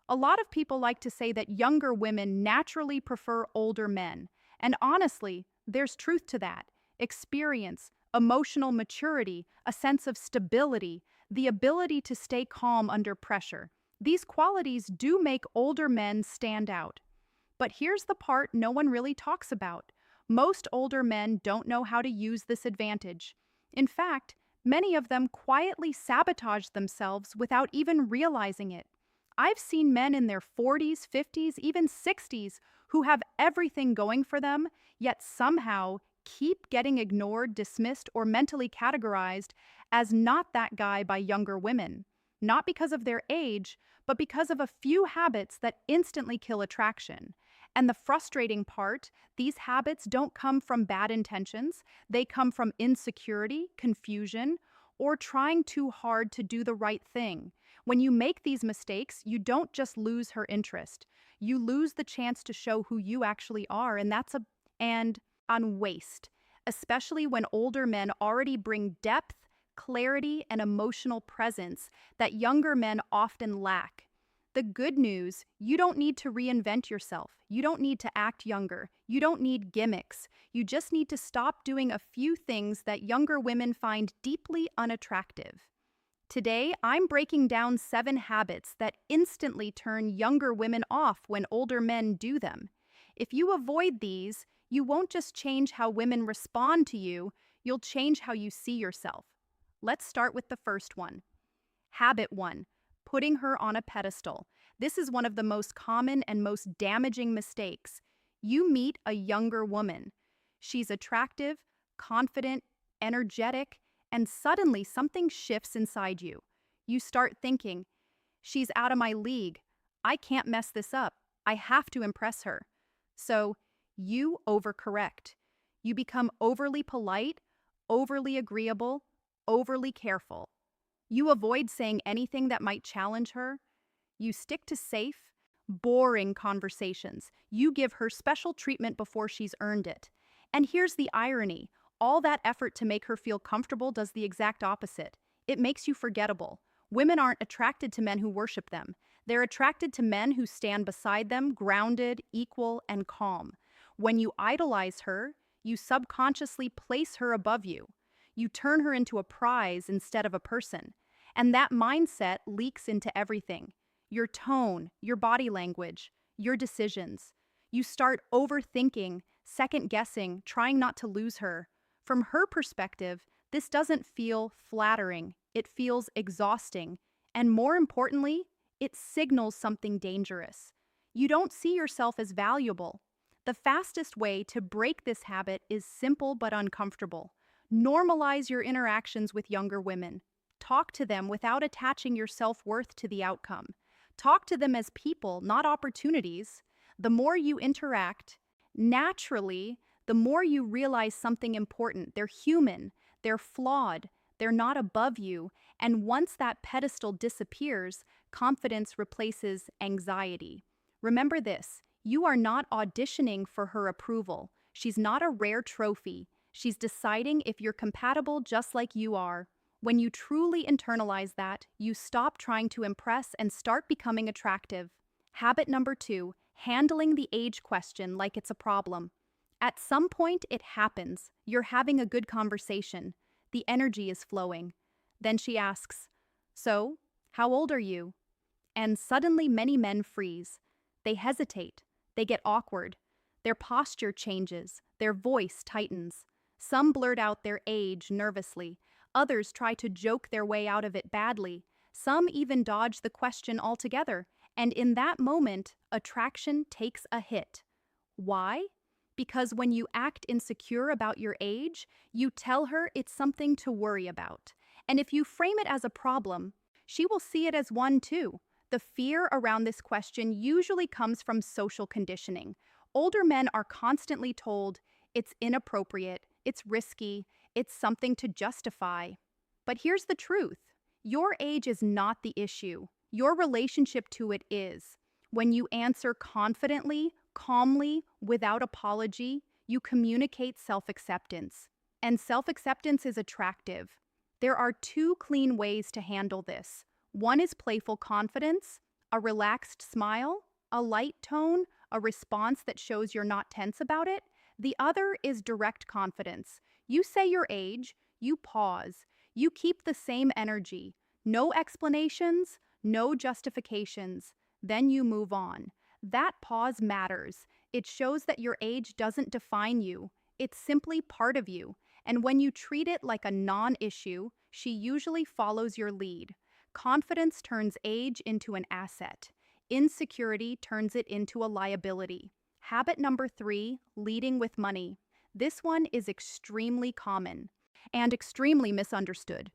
A lot of people like to say that younger women naturally prefer older men. And honestly, there's truth to that. Experience, emotional maturity, a sense of stability, the ability to stay calm under pressure. These qualities do make older men stand out. But here's the part no one really talks about. Most older men don't know how to use this advantage. In fact, many of them quietly sabotage themselves without even realizing it. I've seen men in their 40s, 50s, even 60s who have everything going for them, yet somehow keep getting ignored, dismissed, or mentally categorized as not that guy by younger women. Not because of their age, but because of a few habits that instantly kill attraction. And the frustrating part, these habits don't come from bad intentions. They come from insecurity, confusion, or trying too hard to do the right thing. When you make these mistakes, you don't just lose her interest. You lose the chance to show who you actually are, and on waste, especially when older men already bring depth, clarity, and emotional presence that younger men often lack. The good news, you don't need to reinvent yourself. You don't need to act younger. You don't need gimmicks. You just need to stop doing a few things that younger women find deeply unattractive. Today, I'm breaking down 7 habits that instantly turn younger women off when older men do them. If you avoid these, you won't just change how women respond to you, you'll change how you see yourself. Let's start with the first one. Habit 1. Putting her on a pedestal. This is one of the most common and most damaging mistakes. You meet a younger woman. She's attractive, confident, energetic, and suddenly something shifts inside you. You start thinking, she's out of my league. I can't mess this up. I have to impress her. So you overcorrect. You become overly polite, overly agreeable, overly careful. You avoid saying anything that might challenge her. You stick to safe, boring conversations. You give her special treatment before she's earned it. And here's the irony. All that effort to make her feel comfortable does the exact opposite. It makes you forgettable. Women aren't attracted to men who worship them. They're attracted to men who stand beside them, grounded, equal, and calm. When you idolize her, you subconsciously place her above you. You turn her into a prize instead of a person. And that mindset leaks into everything. Your tone, your body language, your decisions. You start overthinking, second-guessing, trying not to lose her. From her perspective, this doesn't feel flattering. It feels exhausting. And more importantly, it signals something dangerous. You don't see yourself as valuable. The fastest way to break this habit is simple but uncomfortable. Normalize your interactions with younger women. Talk to them without attaching your self-worth to the outcome. Talk to them as people, not opportunities. The more you interact, naturally, the more you realize something important. They're human, they're flawed, they're not above you, and once that pedestal disappears, confidence replaces anxiety. Remember this, you are not auditioning for her approval. She's not a rare trophy. She's deciding if you're compatible just like you are. When you truly internalize that, you stop trying to impress and start becoming attractive. Habit number 2, handling the age question like it's a problem. At some point, it happens. You're having a good conversation. The energy is flowing. Then she asks, "So, how old are you?" And suddenly many men freeze. They hesitate. They get awkward. Their posture changes. Their voice tightens. Some blurt out their age nervously. Others try to joke their way out of it badly. Some even dodge the question altogether. And in that moment, attraction takes a hit. Why? Because when you act insecure about your age, you tell her it's something to worry about. And if you frame it as a problem, she will see it as one too. The fear around this question usually comes from social conditioning. Older men are constantly told it's inappropriate, it's risky, it's something to justify. But here's the truth. Your age is not the issue. Your relationship to it is. When you answer confidently, calmly, without apology, you communicate self-acceptance. And self-acceptance is attractive. There are 2 clean ways to handle this. One is playful confidence, A relaxed smile, a light tone, a response that shows you're not tense about it. The other is direct confidence. You say your age, you pause, you keep the same energy. No explanations, no justifications. Then you move on. That pause matters. It shows that your age doesn't define you. It's simply part of you. And when you treat it like a non-issue, she usually follows your lead. Confidence turns age into an asset. Insecurity turns it into a liability. Habit number 3, leading with money. This one is extremely common and extremely misunderstood.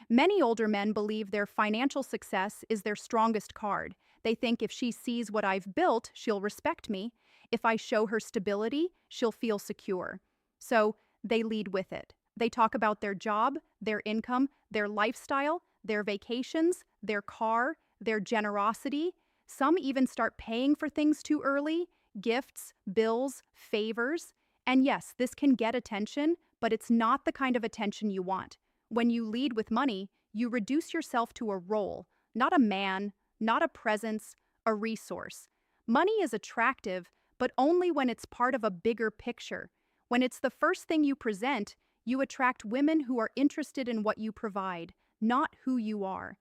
Many older men believe their financial success is their strongest card. They think if she sees what I've built, she'll respect me. If I show her stability, she'll feel secure. So they lead with it. They talk about their job, their income, their lifestyle, their vacations, their car, their generosity. Some even start paying for things too early, gifts, bills, favors. And yes, this can get attention, but it's not the kind of attention you want. When you lead with money, you reduce yourself to a role, not a man, not a presence, a resource. Money is attractive, but only when it's part of a bigger picture. When it's the first thing you present, you attract women who are interested in what you provide, not who you are.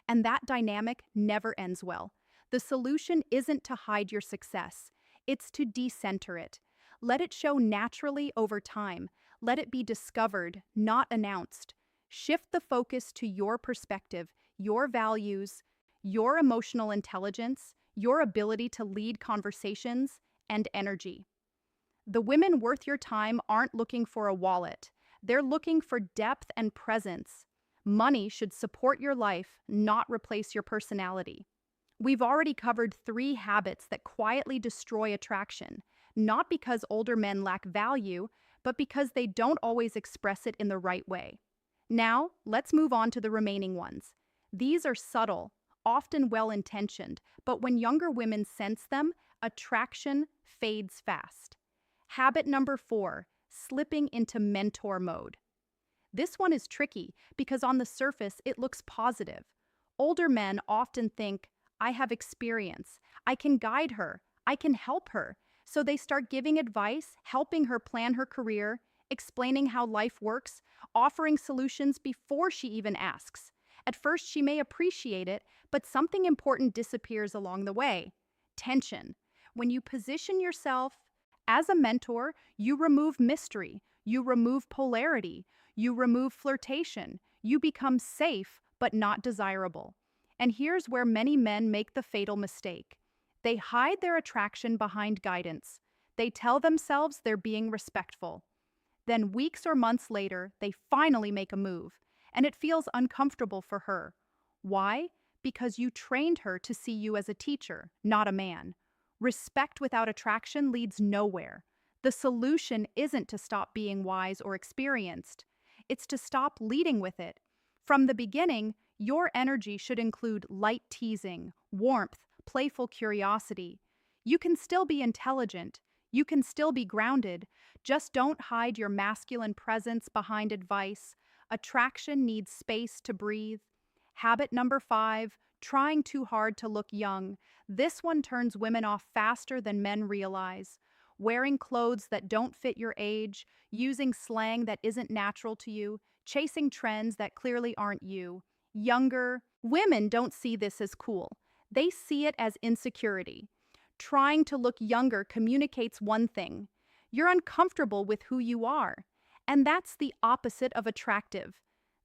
And that dynamic never ends well. The solution isn't to hide your success. It's to decenter it. Let it show naturally over time. Let it be discovered, not announced. Shift the focus to your perspective, your values, your emotional intelligence, your ability to lead conversations, and energy. The women worth your time aren't looking for a wallet. They're looking for depth and presence. Money should support your life, not replace your personality. We've already covered 3 habits that quietly destroy attraction, not because older men lack value, but because they don't always express it in the right way. Now, let's move on to the remaining ones. These are subtle, often well-intentioned, but when younger women sense them, attraction fades fast. Habit number 4, slipping into mentor mode. This one is tricky because on the surface it looks positive. Older men often think, I have experience, I can guide her, I can help her. So they start giving advice, helping her plan her career, explaining how life works, offering solutions before she even asks. At first she may appreciate it, but something important disappears along the way. Tension. When you position yourself as a mentor, you remove mystery, you remove polarity, you remove flirtation, you become safe but not desirable. And here's where many men make the fatal mistake. They hide their attraction behind guidance. They tell themselves they're being respectful. Then weeks or months later, they finally make a move, and it feels uncomfortable for her. Why? Because you trained her to see you as a teacher, not a man. Respect without attraction leads nowhere. The solution isn't to stop being wise or experienced. It's to stop leading with it. From the beginning, your energy should include light teasing, warmth, playful curiosity. You can still be intelligent. You can still be grounded. Just don't hide your masculine presence behind advice. Attraction needs space to breathe. Habit number 5, trying too hard to look young. This one turns women off faster than men realize. Wearing clothes that don't fit your age, using slang that isn't natural to you, chasing trends that clearly aren't you. Younger women don't see this as cool. They see it as insecurity. Trying to look younger communicates one thing. You're uncomfortable with who you are. And that's the opposite of attractive.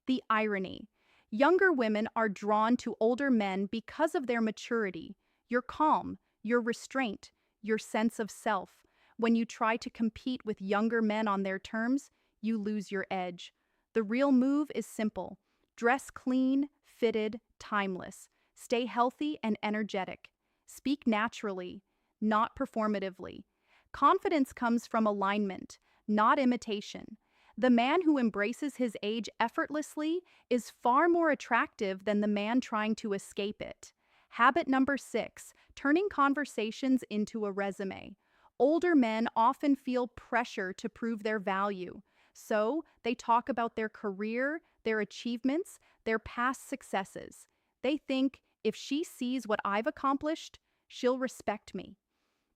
The irony. Younger women are drawn to older men because of their maturity, your calm, your restraint, your sense of self. When you try to compete with younger men on their terms, you lose your edge. The real move is simple. Dress clean, fitted, timeless. Stay healthy and energetic. Speak naturally, not performatively. Confidence comes from alignment, not imitation. The man who embraces his age effortlessly is far more attractive than the man trying to escape it. Habit number 6, turning conversations into a resume. Older men often feel pressure to prove their value, so they talk about their career, their achievements, their past successes. They think, If she sees what I've accomplished, she'll respect me.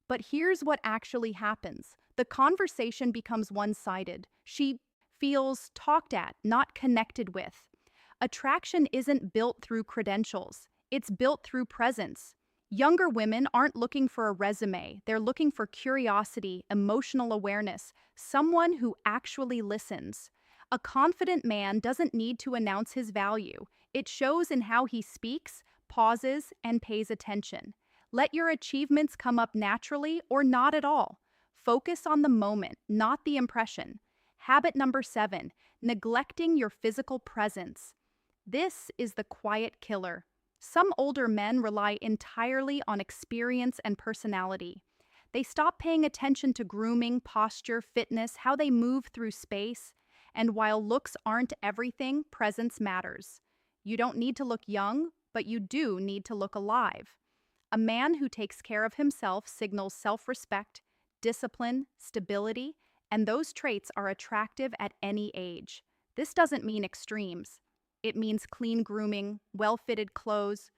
But here's what actually happens. The conversation becomes one-sided. She feels talked at, not connected with. Attraction isn't built through credentials, it's built through presence. Younger women aren't looking for a resume, they're looking for curiosity, emotional awareness, someone who actually listens. A confident man doesn't need to announce his value. It shows in how he speaks, pauses, and pays attention. Let your achievements come up naturally or not at all. Focus on the moment, not the impression. Habit number 7, neglecting your physical presence. This is the quiet killer. Some older men rely entirely on experience and personality. They stop paying attention to grooming, posture, fitness, how they move through space. And while looks aren't everything, presence matters. You don't need to look young, but you do need to look alive. A man who takes care of himself signals self-respect, discipline, stability, and those traits are attractive at any age. This doesn't mean extremes. It means clean grooming, well-fitted clothes,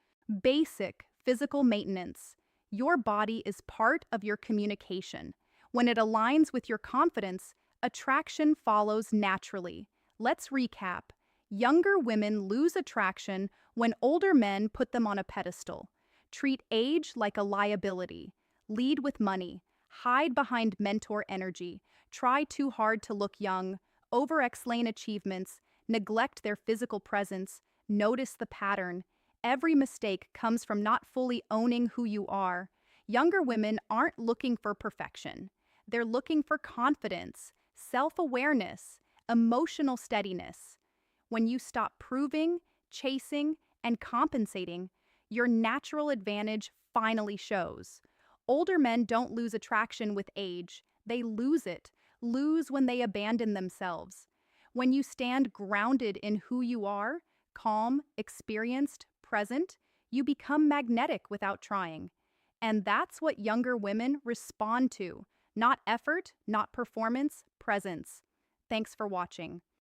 basic physical maintenance. Your body is part of your communication. When it aligns with your confidence, attraction follows naturally. Let's recap. Younger women lose attraction when older men put them on a pedestal. Treat age like a liability. Lead with money. Hide behind mentor energy. Try too hard to look young. Over-explain achievements. Neglect their physical presence. Notice the pattern. Every mistake comes from not fully owning who you are. Younger women aren't looking for perfection. They're looking for confidence, self-awareness, emotional steadiness. When you stop proving, chasing, and compensating, your natural advantage finally shows. Older men don't lose attraction with age. They lose it, lose when they abandon themselves. When you stand grounded in who you are, calm, experienced, present, you become magnetic without trying. And that's what younger women respond to. Not effort, not performance, presence. Thanks for watching.